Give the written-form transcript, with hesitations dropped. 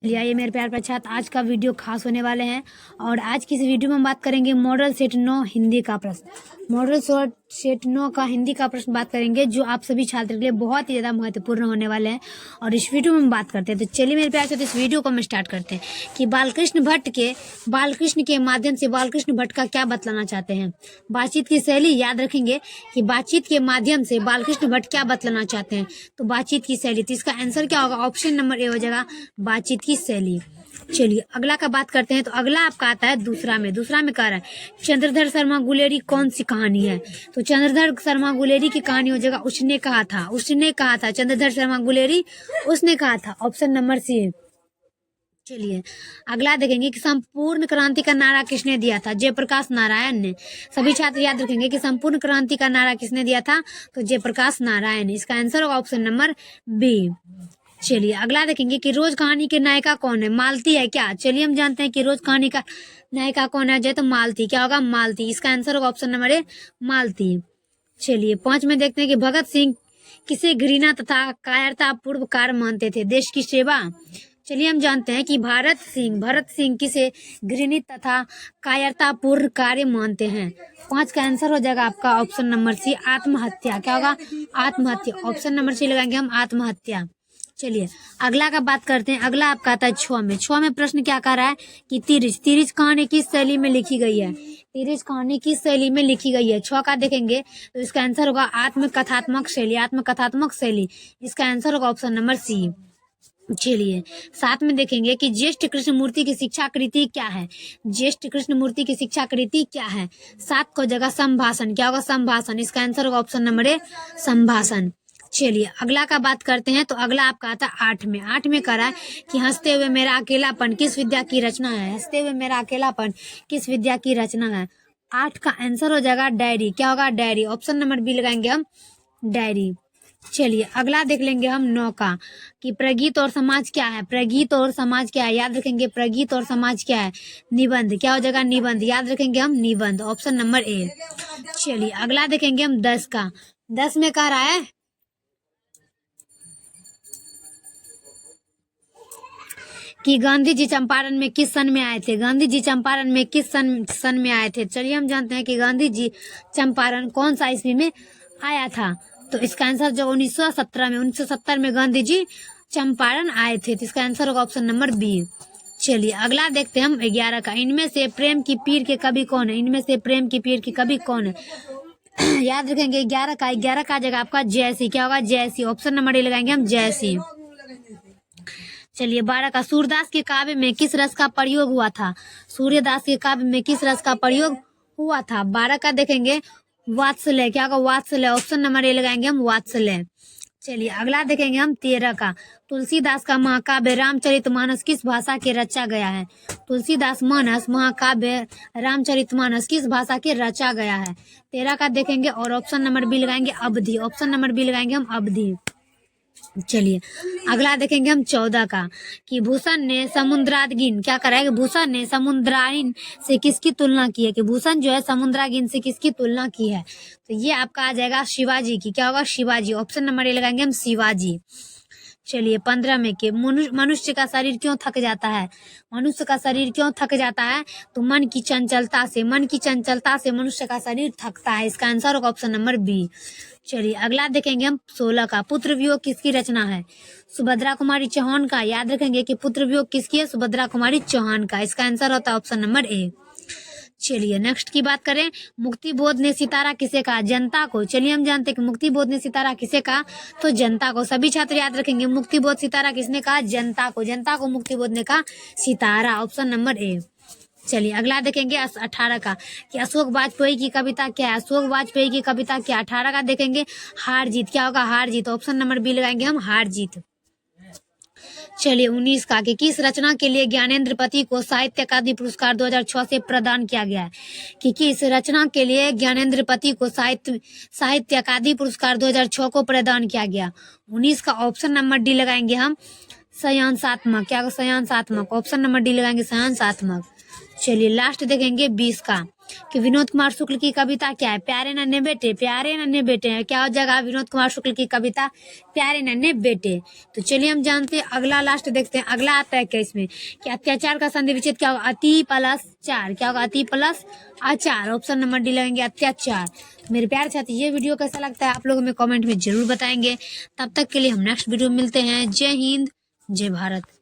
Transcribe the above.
चलिए आइए मेरे प्यार छात्र, आज का वीडियो खास होने वाले हैं। और आज की इस वीडियो में हम बात करेंगे मॉडल सेट 9 हिंदी का प्रश्न। मॉडल सेट 9 का हिंदी का प्रश्न बात करेंगे, जो आप सभी छात्र के लिए बहुत ही ज़्यादा महत्वपूर्ण होने वाले हैं। और इस वीडियो में हम बात करते हैं, तो चलिए मेरे प्यार छात्र इस वीडियो को हम स्टार्ट करते हैं कि बालकृष्ण के माध्यम से बालकृष्ण भट्ट का क्या बतलाना चाहते हैं। बातचीत की शैली याद रखेंगे कि बातचीत के माध्यम से बालकृष्ण भट्ट क्या बतलाना चाहते हैं। तो बातचीत की शैली, तो इसका आंसर क्या होगा? ऑप्शन नंबर ए हो जाएगा, बातचीत की शैली। चलिए अगला का बात करते हैं, तो अगला आपका आता है दूसरा में कह रहा है चंद्रधर शर्मा गुलेरी कौन सी कहानी है। तो चंद्रधर शर्मा गुलेरी की कहानी हो जाएगा उसने कहा था। चंद्रधर शर्मा गुलेरी उसने कहा था, ऑप्शन नंबर सी। चलिए अगला देखेंगे कि संपूर्ण क्रांति का नारा किसने दिया था? जयप्रकाश नारायण ने। सभी छात्र याद रखेंगे कि संपूर्ण क्रांति का नारा किसने दिया था? तो जयप्रकाश नारायण। इसका आंसर होगा ऑप्शन नंबर बी। चलिए अगला देखेंगे कि रोज कहानी की नायिका कौन है? मालती है क्या? चलिए हम जानते हैं कि रोज कहानी का नायिका कौन है, तो मालती। क्या होगा? मालती। इसका आंसर होगा ऑप्शन नंबर ए, मालती। चलिए 5 में देखते हैं कि भगत सिंह किसे घृणा तथा कायरता पूर्व कार्य मानते थे? देश की सेवा। चलिए हम जानते हैं कि भरत सिंह किसे घृणित तथा कायरता पूर्ण कार्य मानते हैं। 5 का आंसर हो जाएगा आपका ऑप्शन नंबर सी, आत्महत्या। क्या होगा? आत्महत्या। ऑप्शन नंबर सी लगाएंगे हम, आत्महत्या। चलिए अगला का बात करते हैं। अगला आपका आता है 6 में प्रश्न क्या कह रहा है कि तीरिज कहानी किस शैली में लिखी गई है? तीरिज कहानी किस शैली में लिखी गई है? 6 का देखेंगे तो इसका आंसर होगा आत्मकथात्मक शैली। इसका आंसर होगा ऑप्शन नंबर सी। चलिए 7 में देखेंगे कि ज्येष्ठ कृष्णमूर्ति की शिक्षा कृति क्या है? ज्येष्ठ कृष्णमूर्ति की शिक्षा कृति क्या है? 7 को जगह संभाषण। क्या होगा? संभाषण। इसका आंसर होगा ऑप्शन नंबर ए, संभाषण। चलिए अगला का बात करते हैं, तो अगला आपका आता है 8 में कह रहा है कि हंसते हुए मेरा अकेलापन किस विद्या की रचना है? हंसते हुए मेरा अकेलापन किस विद्या की रचना है? 8 का आंसर हो जाएगा डायरी। क्या होगा? डायरी। ऑप्शन नंबर बी लगाएंगे हम, डायरी। चलिए अगला देख लेंगे हम 9 का कि प्रगीत और समाज क्या है? प्रगीत और समाज क्या है? याद रखेंगे प्रगीत और समाज क्या है? निबंध। क्या हो जाएगा? निबंध। याद रखेंगे हम, निबंध। Option number A. चलिए अगला देखेंगे हम 10 का। 10 में कह रहा है कि गांधी जी चंपारण में किस सन में आए थे? गांधी जी चंपारण में किस सन में आए थे? चलिए हम जानते हैं कि गांधी जी चंपारण कौन सा ईस्वी में आया था। तो इसका आंसर जो 1917 में गांधी जी चंपारण आए थे। तो इसका आंसर होगा ऑप्शन नंबर बी। चलिए अगला देखते हैं हम 11 का। इनमें से प्रेम की पीर के कवि कौन है? इनमें से प्रेम की पीर के कवि कौन है? याद रखेंगे 11 का जगह आपका जयसी। क्या होगा? जयसी। ऑप्शन नंबर ए लगाएंगे हम, जयसी। चलिए 12 का सूरदास के काव्य में किस रस का प्रयोग हुआ था? सूर्यदास के काव्य में किस रस का प्रयोग हुआ था? 12 का देखेंगे वात्सल्य। क्या होगा? वात्सल्य। ऑप्शन नंबर ए लगाएंगे हम, वात्सल्य। चलिए अगला देखेंगे हम 13 का। तुलसीदास का महाकाव्य रामचरितमानस किस भाषा के रचा गया है? तुलसीदास मानस महाकाव्य रामचरितमानस किस भाषा के रचा गया है? 13 का देखेंगे और ऑप्शन नंबर बी लगाएंगे, अवधी। ऑप्शन नंबर बी लगाएंगे हम, अवधी। चलिए अगला देखेंगे हम 14 का कि भूषण ने समुद्रागिन, क्या करा है कि भूषण ने समुद्रागिन से किसकी तुलना की है? कि भूषण जो है समुद्रागिन से किसकी तुलना की है? तो ये आपका आ जाएगा शिवाजी की। क्या होगा? शिवाजी। ऑप्शन नंबर ए लगाएंगे हम, शिवाजी। चलिए 15 में के मनुष्य का शरीर क्यों थक जाता है? मनुष्य का शरीर क्यों थक जाता है? तो मन की चंचलता से मनुष्य का शरीर थकता है। इसका आंसर होगा ऑप्शन नंबर बी। चलिए अगला देखेंगे हम 16 का। पुत्र वियोग किसकी रचना है? सुभद्रा कुमारी चौहान का। याद रखेंगे कि पुत्र वियोग किसकी है? सुभद्रा कुमारी चौहान का। इसका आंसर होता है ऑप्शन नंबर ए। चलिए नेक्स्ट की बात करें, मुक्ति बोध ने सितारा किसे कहा? जनता को। चलिए हम जानते हैं कि मुक्ति बोध ने सितारा किसे कहा? तो जनता को। सभी छात्र याद रखेंगे मुक्ति बोध सितारा किसने कहा? जनता को मुक्ति बोध ने कहा सितारा। Option number A. चलिए अगला देखेंगे 18 का कि अशोक वाजपेयी की कविता क्या है? अशोक वाजपेयी की कविता क्या? 18 का देखेंगे हार जीत। क्या होगा? हार जीत। ऑप्शन नंबर बी लगाएंगे हम, हार जीत। चलिए 19 का कि किस रचना के लिए ज्ञानेंद्र पति को साहित्य अकादमी पुरस्कार 2006 से प्रदान किया गया है? कि किस रचना के लिए ज्ञानेंद्र पति को साहित्य अकादमी पुरस्कार 2006 को प्रदान किया गया? 19 का ऑप्शन नंबर डी लगाएंगे हम, सयांसात्मक। क्या? सयांसात्मक। ऑप्शन नंबर डी लगाएंगे, सयांसात्मक। चलिए लास्ट देखेंगे 20 का कि विनोद कुमार शुक्ल की कविता क्या है? प्यारे नन्हे बेटे, प्यारे नन्हे बेटे है। क्या हो जाएगा विनोद कुमार शुक्ल की कविता? प्यारे नन्हे बेटे। तो चलिए हम जानते हैं, अगला लास्ट देखते हैं, अगला आता है क्या इसमें कि अत्याचार का संधि विच्छेद क्या होगा? अति प्लस चार। क्या होगा? अति प्लस आचार। ऑप्शन नंबर डी लगेंगे, अत्याचार। मेरे प्यारे साथी, ये वीडियो कैसा लगता है आप लोग हमें कमेंट में जरूर बताएंगे। तब तक के लिए हम नेक्स्ट वीडियो में मिलते हैं। जय हिंद, जय भारत।